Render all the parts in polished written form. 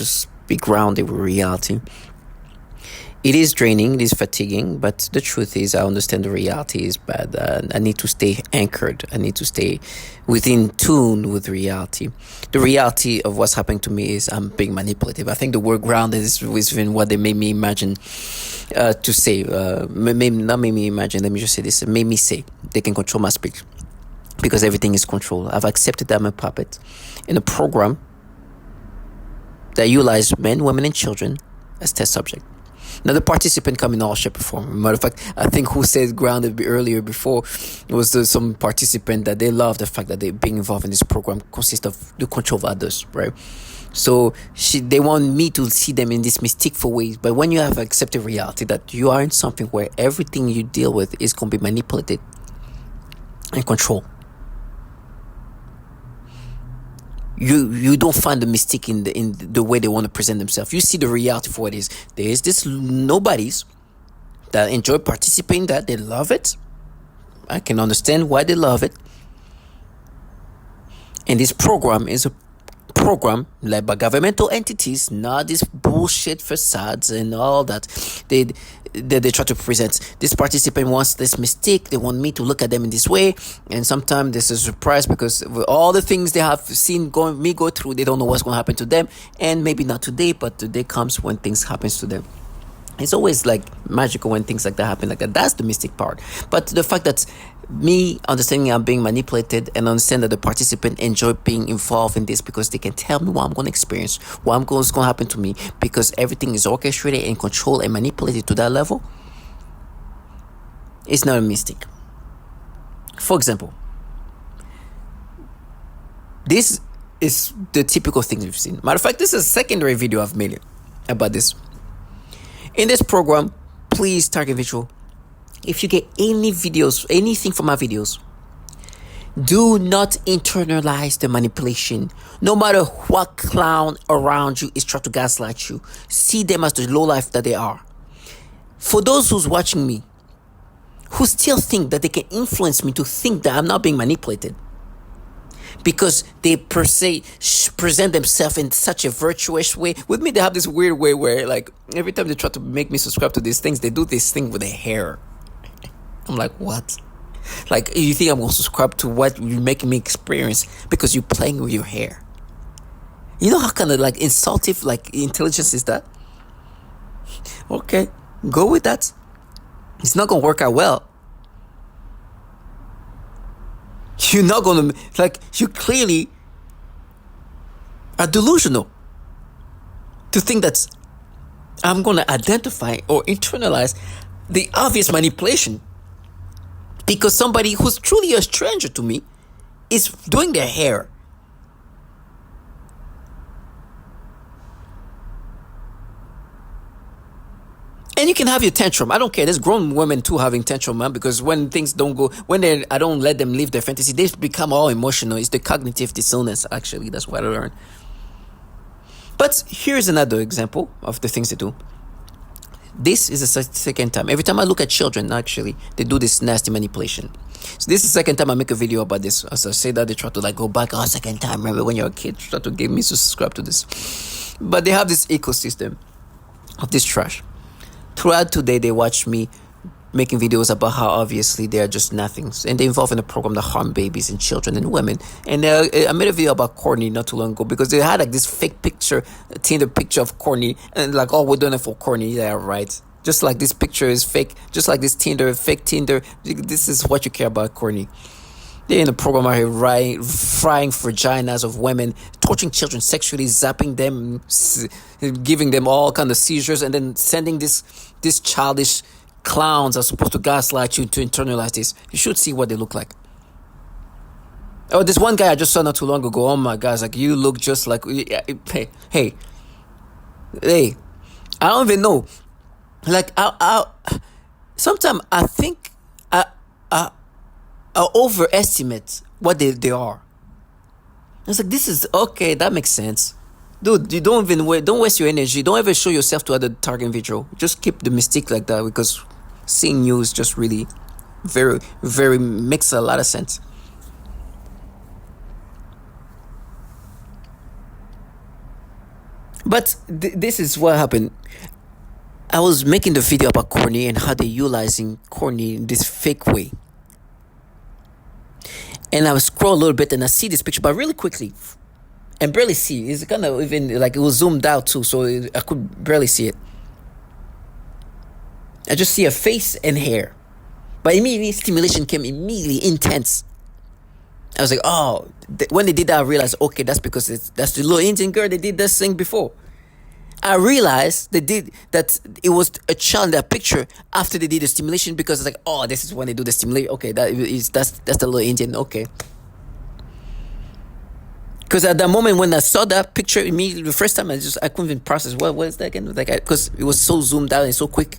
just be grounded with reality. It is draining, it is fatiguing, but the truth is, I understand the reality is bad. I need to stay anchored. I need to stay within tune with reality. The reality of what's happening to me is I'm being manipulative. I think the word grounded is within what they made me imagine to say. Maybe not made me imagine. Let me just say this. It made me say they can control my speech because everything is controlled. I've accepted that I'm a puppet in a program that utilize men, women, and children as test subject. Now, the participant come in all shape or form. Matter of fact, I think who said grounded earlier before was some participant that they love the fact that they being involved in this program consists of the control of others, right? So they want me to see them in this mysticful way. But when you have accepted reality that you are in something where everything you deal with is going to be manipulated and controlled, you don't find the mystique in the way they want to present themselves. You see the reality for what it is. There is this nobodies that enjoy participating, that they love it. I can understand why they love it. And this program is a program led by governmental entities, not these bullshit facades and all that they try to present. This participant wants this mystique. They want me to look at them in this way, and sometimes this is a surprise because with all the things they have seen go through, they don't know what's going to happen to them. And maybe not today, but the day comes when things happens to them. It's always like magical when things like that happen like that. That's the mystic part. But the fact that me understanding I'm being manipulated and understand that the participant enjoy being involved in this because they can tell me what I'm going to experience, what's going to happen to me, because everything is orchestrated and controlled and manipulated to that level. It's not a mystic. For example, this is the typical things we've seen. Matter of fact, this is a secondary video I've made about this. In this program, please, target visual, if you get any videos, anything from my videos, do not internalize the manipulation. No matter what clown around you is trying to gaslight you, see them as the low life that they are. For those who's watching me, who still think that they can influence me to think that I'm not being manipulated, because they per se present themselves in such a virtuous way. With me, they have this weird way where, like, every time they try to make me subscribe to these things, they do this thing with their hair. I'm like, what? Like, you think I'm going to subscribe to what you're making me experience because you're playing with your hair? You know how kind of, like, insultive, like, intelligence is that? Okay, go with that. It's not going to work out well. You're not going to, like, you clearly are delusional to think that I'm going to identify or internalize the obvious manipulation because somebody who's truly a stranger to me is doing their hair. And you can have your tantrum. I don't care. There's grown women too having tantrum, man, because when things don't go, I don't let them live their fantasy, they become all emotional. It's the cognitive dissonance, actually. That's what I learned. But here's another example of the things they do. This is the second time. Every time I look at children, actually, they do this nasty manipulation. So this is the second time I make a video about this. As I say that, they try to like go back, second time. Remember when you're a kid, try to get me to subscribe to this. But they have this ecosystem of this trash. Throughout today, they watch me making videos about how obviously they are just nothings. And they involve in a program that harm babies and children and women. And I made a video about Courtney not too long ago because they had like this fake picture, Tinder picture of Courtney. And like, oh, we're doing it for Courtney. Yeah, right. Just like this picture is fake. Just like this Tinder, fake Tinder. This is what you care about, Courtney. They're in a program out here frying vaginas of women, torturing children sexually, zapping them, giving them all kind of seizures, and then sending this childish clowns are supposed to gaslight you to internalize this. You should see what they look like. Oh, this one guy I just saw not too long ago. Oh my gosh, like you look just like. Hey. I don't even know. Like sometimes I think I overestimate what they are. It's like, this is okay, that makes sense. Dude, you don't waste your energy. Don't ever show yourself to other target individual. Just keep the mystique like that, because seeing you is just really very, very makes a lot of sense. But this is what happened. I was making the video about Kourtney and how they're utilizing Kourtney in this fake way. And I would scroll a little bit and I see this picture, but really quickly, and barely see. It's kind of even like it was zoomed out too, so I could barely see it. I just see a face and hair, but immediately stimulation came immediately intense. I was like, oh, when they did that, I realized, okay, that's because that's the little Indian girl that did this thing before. I realized they did that it was a child in that picture after they did the stimulation, because it's like, oh, this is when they do the stimulation. Okay, that's the little Indian. Okay. Because at that moment when I saw that picture immediately, the first time I couldn't even process what is that again? Like, because it was so zoomed out and so quick.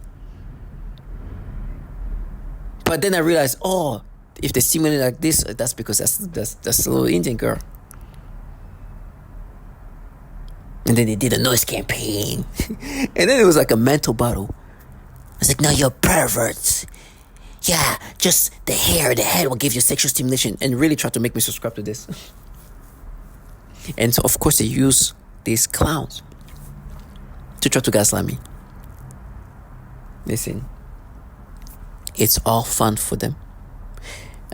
But then I realized, oh, if they stimulate like this, that's because that's the little Indian girl. And then they did a noise campaign. And then it was like a mental battle. I was like, no, you're perverts. Yeah, just the head will give you sexual stimulation. And really tried to make me subscribe to this. And so, of course, they use these clowns to try to gaslight me. Listen, it's all fun for them.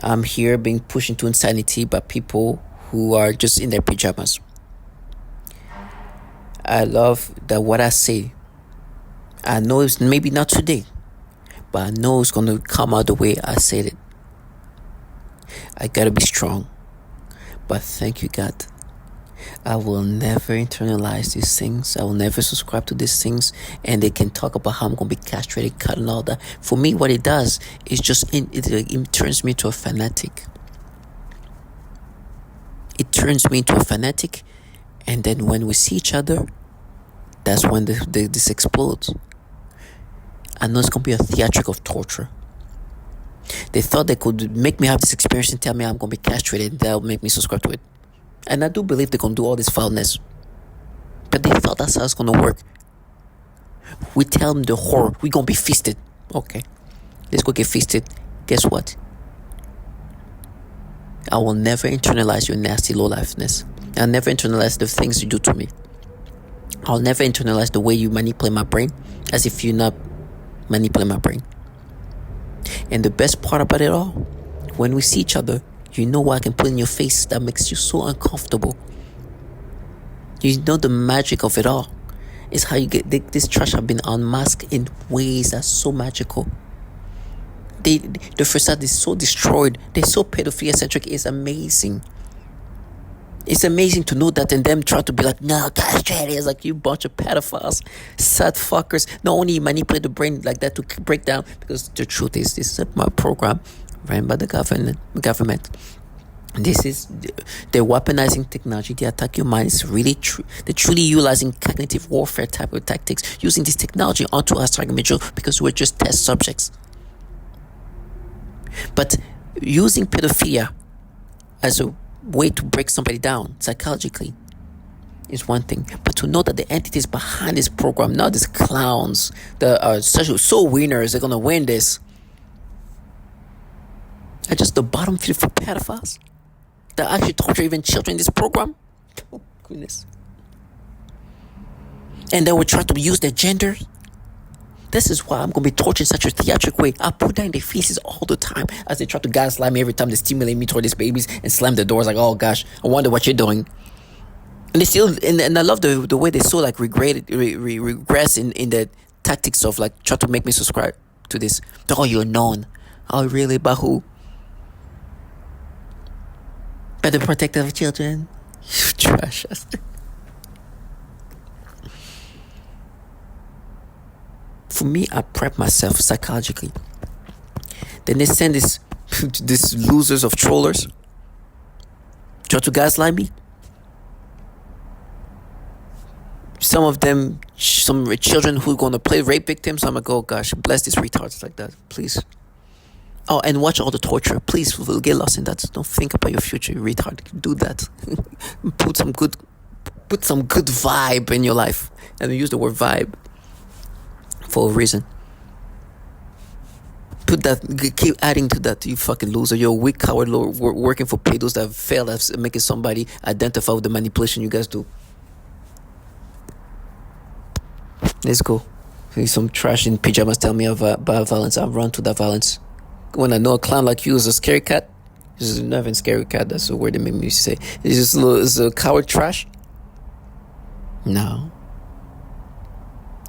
I'm here being pushed into insanity by people who are just in their pajamas. I love that what I say, I know it's maybe not today, but I know it's going to come out the way I said it. I got to be strong. But thank you, God. I will never internalize these things. I will never subscribe to these things. And they can talk about how I'm going to be castrated, cut, and all that. For me, what it does is just, it turns me into a fanatic. It turns me into a fanatic. And then when we see each other, that's when this explodes. I know it's going to be a theatric of torture. They thought they could make me have this experience and tell me I'm going to be castrated. That'll make me subscribe to it. And I do believe they're going to do all this foulness. But they thought that's how it's going to work. We tell them the horror. We're going to be feasted. Okay. Let's go get feasted. Guess what? I will never internalize your nasty low-lifeness. I'll never internalize the things you do to me. I'll never internalize the way you manipulate my brain as if you're not manipulating my brain. And the best part about it all, when we see each other, you know what I can put in your face that makes you so uncomfortable. You know the magic of it all. It's how you get this trash have been unmasked in ways that's so magical. The facade is so destroyed. They're so pedophilia-centric. It's amazing. It's amazing to know that, and them try to be like, no, castrated is like you bunch of pedophiles, sad fuckers. Not only you manipulate the brain like that to break down, because the truth is, this is my program ran by the government. This is, they're weaponizing technology. They attack your mind. It's really true. They're truly utilizing cognitive warfare type of tactics, using this technology onto us individual because we're just test subjects. But using pedophilia as a way to break somebody down psychologically is one thing, but to know that the entities behind this program, not these clowns that are so winners, they're gonna win this, are just the bottom feeder for pedophiles that actually torture even children in this program. Oh goodness. And then we try to use their gender. This is why I'm going to be tortured in such a theatric way. I put that in their faces all the time as they try to gaslight me every time they stimulate me toward these babies and slam the doors like, oh gosh, I wonder what you're doing. And they still, and I love the way they so like regress in the tactics of like try to make me subscribe to this. Oh, you're known. Oh, really? By who? By the protector of children. You trash us. For me, I prep myself psychologically. Then they send these losers of trollers try to gaslight me. Some of them, some children who are going to play rape victims. I'm like, oh gosh, bless these retards like that, please. Oh, and watch all the torture. Please, we'll get lost in that. Don't think about your future, you retard. Do that. Put some good vibe in your life. And use the word vibe for a reason. Put that, keep adding to that, you fucking loser. You're a weak coward working for pedos that failed at making somebody identify with the manipulation you guys do. Let's go. See some trash in pajamas tell me about violence. I'll run to that violence. When I know a clown like you is a scary cat, this is not even scary cat. That's the word they made me say. It's just it's a coward trash. No.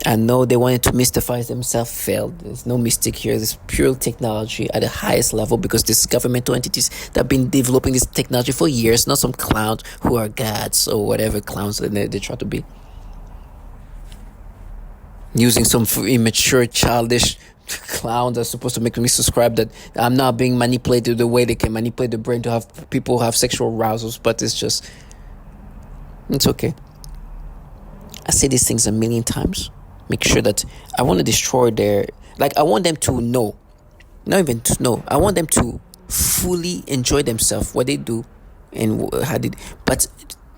I know they wanted to mystify themselves, failed. There's no mistake here. There's pure technology at the highest level because this governmental entities that have been developing this technology for years, not some clowns who are gods or whatever clowns they try to be. Using some immature, childish clowns that's supposed to make me subscribe that I'm not being manipulated the way they can manipulate the brain to have people have sexual arousals, but it's okay. I say these things a million times. Make sure that I want to destroy I want them to know, not even to know, I want them to fully enjoy themselves, what they do and but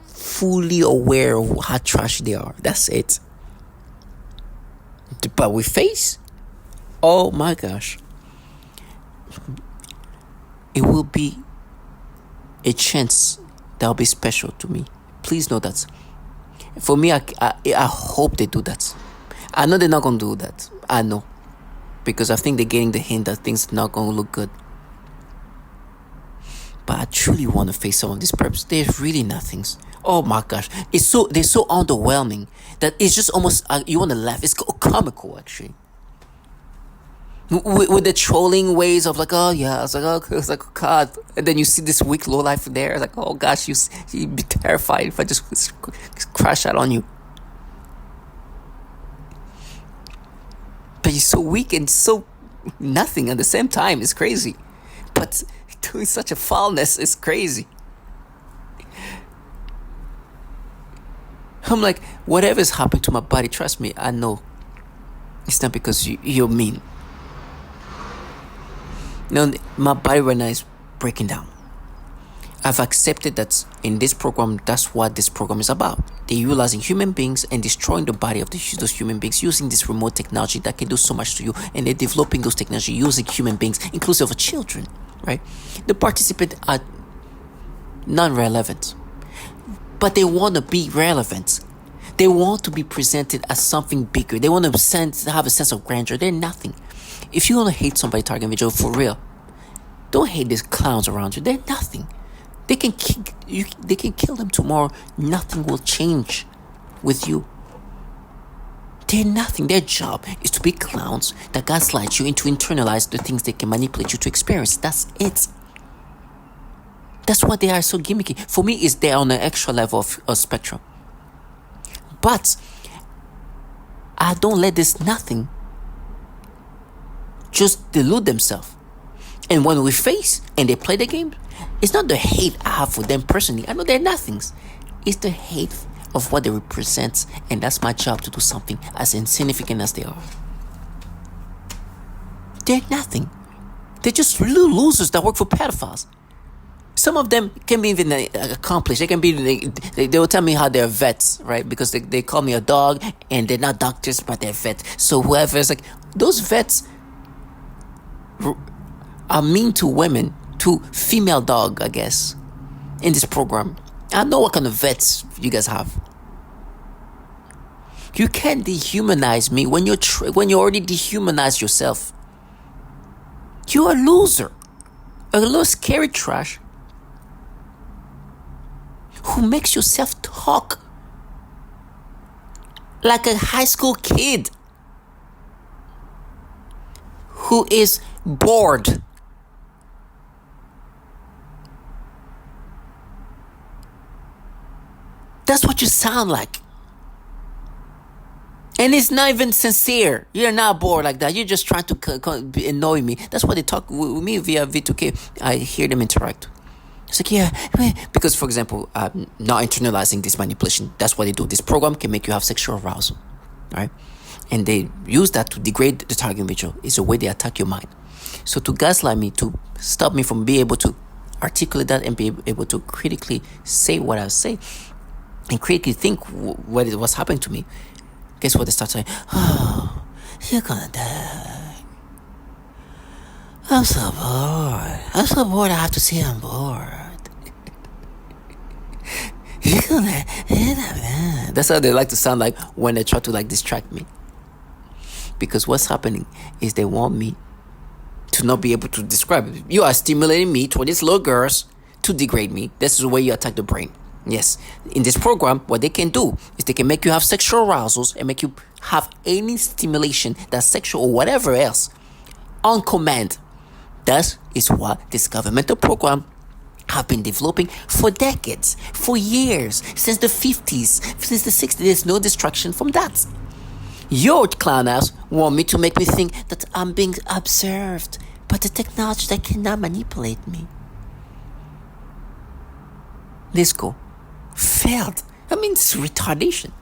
fully aware of how trash they are. That's it. But with face, oh my gosh, it will be a chance that will be special to me. Please know that. For me, I hope they do that. I know they're not going to do that. I know. Because I think they're getting the hint that things are not going to look good. But I truly want to face some of these perps. They're really nothings. Oh my gosh. They're so underwhelming that it's just almost, you want to laugh. It's comical, actually. With the trolling ways of like, oh yeah, it's like, oh God. And then you see this weak lowlife there. It's like, oh gosh, you'd be terrified if I just crash out on you. But he's so weak and so nothing at the same time. It's crazy. But doing such a foulness is crazy. I'm like, whatever's happened to my body, trust me, I know. It's not because you're mean. No, my body right now is breaking down. I've accepted that in this program, that's what this program is about. They're utilizing human beings and destroying the body of those human beings using this remote technology that can do so much to you. And they're developing those technology using human beings, inclusive of children, right? The participants are non-relevant, but they want to be relevant. They want to be presented as something bigger. They want to have a sense of grandeur. They're nothing. If you want to hate somebody, Target Vigil, for real, don't hate these clowns around you. They're nothing. They can kill them tomorrow. Nothing will change with you. They're nothing. Their job is to be clowns that gaslight you into internalize the things they can manipulate you to experience. That's it. That's why they are so gimmicky. For me, they're on an extra level of spectrum. But I don't let this nothing just delude themselves. And when we face and they play the game, it's not the hate I have for them personally. I know they're nothings. It's the hate of what they represent. And that's my job to do something as insignificant as they are. They're nothing. They're just little losers that work for pedophiles. Some of them can be even accomplished. They can be. They will tell me how they're vets, right? Because they call me a dog, and they're not doctors, but they're vets. So whoever is like, those vets are mean to women, to female dog, I guess, in this program. I know what kind of vets you guys have. You can't dehumanize me when you already dehumanized yourself. You're a loser, a little scary trash who makes yourself talk like a high school kid who is bored. That's what you sound like. And it's not even sincere. You're not bored like that. You're just trying to annoy me. That's why they talk with me via V2K. I hear them interact. It's like, yeah, because, for example, not internalizing this manipulation. That's what they do. This program can make you have sexual arousal, right? And they use that to degrade the target individual. It's a way they attack your mind. So to gaslight me, to stop me from being able to articulate that and be able to critically say what I say and critically think what's happening to me, guess what? They start saying, oh, you're gonna die. I'm so bored. I'm so bored I have to say I'm bored. You're gonna... That's how they like to sound like when they try to like distract me. Because what's happening is they want me to not be able to describe it. You are stimulating me to these little girls to degrade me. This is the way you attack the brain. Yes. In this program, what they can do is they can make you have sexual arousals and make you have any stimulation that's sexual or whatever else on command. That is what this governmental program have been developing for decades, for years, since the 50s, since the 60s. There's no distraction from that. Your clown ass want me to make me think that I'm being observed by the technology that cannot manipulate me. Disco failed. I mean, it's retardation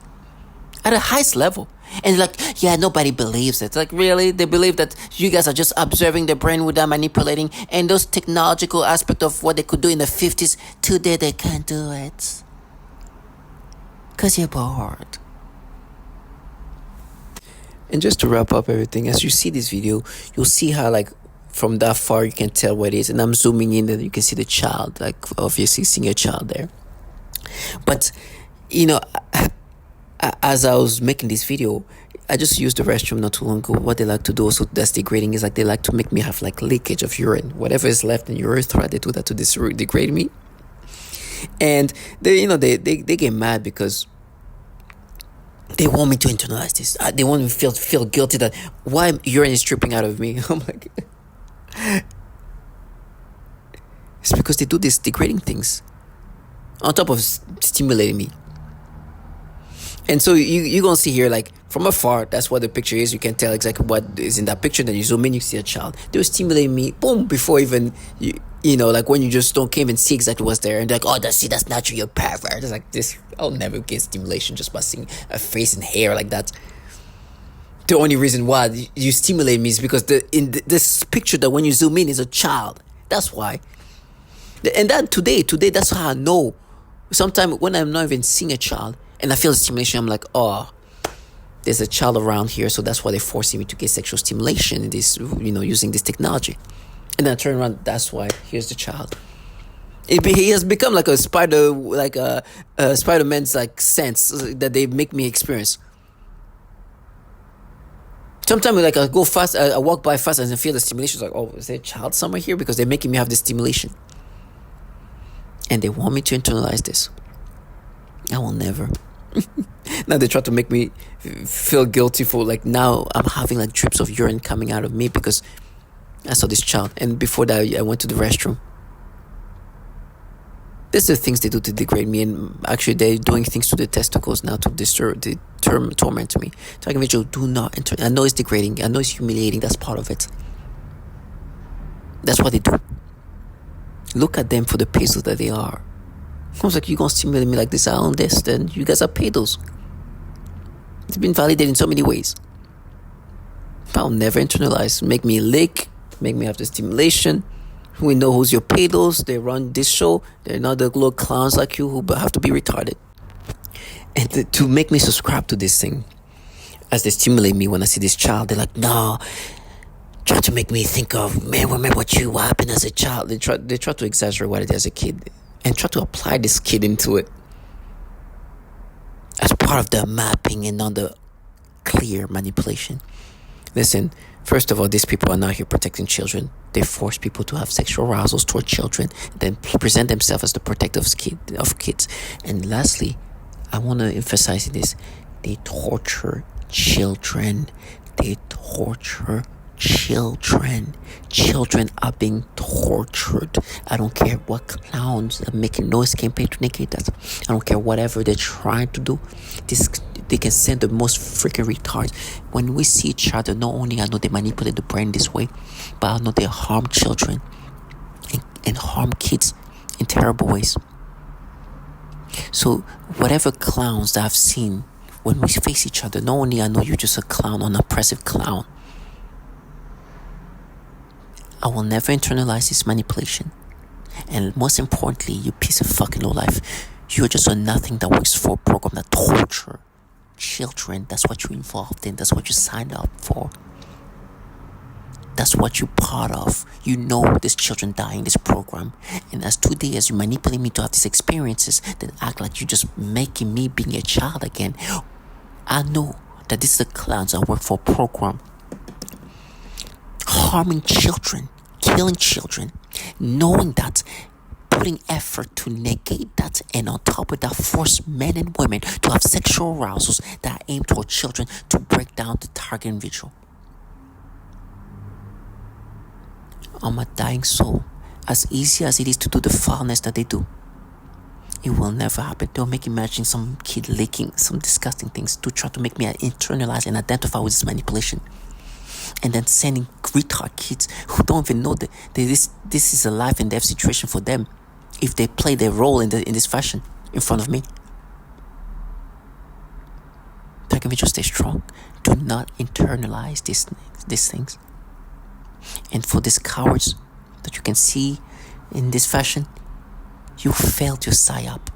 at the highest level. And like, yeah, nobody believes it. Like, really? They believe that you guys are just observing the brain without manipulating, and those technological aspect of what they could do in the 50s, today they can't do it. Because you're bored. And just to wrap up everything, as you see this video, you'll see how, like, from that far you can tell what it is. And I'm zooming in and you can see the child, like, obviously seeing a child there. But, you know, as I was making this video, I just used the restroom not too long ago. What they like to do also that's degrading is like they like to make me have like leakage of urine. Whatever is left in your urethra, they do that to degrade me. And they get mad because they want me to internalize this. They want me to feel guilty that why urine is dripping out of me. I'm like, it's because they do these degrading things on top of stimulating me. And so you're going to see here, like, from afar, that's what the picture is. You can tell exactly what is in that picture. Then you zoom in, you see a child. They were stimulating me, boom, before even, you know, like when you just can't even see exactly what's there. And they're like, oh, that's natural, you're pervert. It's like this. I'll never get stimulation just by seeing a face and hair like that. The only reason why you stimulate me is because this picture that when you zoom in is a child. That's why. And then today, that's how I know. Sometimes when I'm not even seeing a child, and I feel the stimulation, I'm like, oh, there's a child around here, so that's why they're forcing me to get sexual stimulation in this, using this technology. And then I turn around, that's why, here's the child. He has become like a spider, like a Spider-Man's like sense that they make me experience. Sometimes like I go fast, I walk by fast and I feel the stimulation. It's like, oh, is there a child somewhere here? Because they're making me have this stimulation. And they want me to internalize this. I will never. Now they try to make me feel guilty for like now I'm having like drips of urine coming out of me because I saw this child. And before that I went to the restroom. These are the things they do to degrade me, and actually they're doing things to the testicles now to torment me. So I can you do not enter. I know it's degrading, I know it's humiliating, that's part of it. That's what they do. Look at them for the pesos that they are. I was like, you gonna stimulate me like this, I own this, then you guys are pedos. It's been validated in so many ways. I'll never internalize. Make me lick, make me have the stimulation. We know who's your pedos. They run this show. They're not the little clowns like you who have to be retarded. And to make me subscribe to this thing, as they stimulate me when I see this child, they're like, no, try to make me think of, man, remember what happened as a child. They try to exaggerate what it is as a kid and try to apply this kid into it as part of the mapping and not the clear manipulation. Listen, first of all, these people are not here protecting children. They force people to have sexual arousals toward children, then present themselves as the protectors of kids. And lastly, I want to emphasize this. They torture children. They torture children. Children are being tortured. I don't care what clowns are making noise campaign to negate that. I don't care whatever they're trying to do. They can send the most freaking retards. When we see each other, not only I know they manipulate the brain this way, but I know they harm children and harm kids in terrible ways. So whatever clowns that I've seen, when we face each other, not only I know you're just a clown, an oppressive clown, I will never internalize this manipulation. And most importantly, you piece of fucking lowlife, you're just a nothing that works for a program that torture children. That's what you're involved in. That's what you signed up for. That's what you're part of. You know these children die in this program. And as today, as you manipulate me to have these experiences, then act like you're just making me being a child again. I know that this is the clowns that work for a program harming children, killing children, knowing that, putting effort to negate that, and on top of that, force men and women to have sexual arousals that are aimed toward children to break down the target individual. I'm a dying soul. As easy as it is to do the foulness that they do, it will never happen. They'll make me imagine some kid leaking some disgusting things to try to make me internalize and identify with this manipulation. And then sending retard kids who don't even know that this is a life and death situation for them if they play their role in this fashion in front of me. Black individuals, stay strong. Do not internalize these things. And for these cowards that you can see in this fashion, you failed your psyop.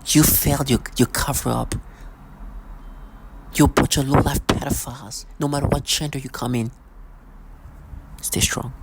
You failed your cover up. You're a bunch of low-life pedophiles. No matter what gender you come in, stay strong.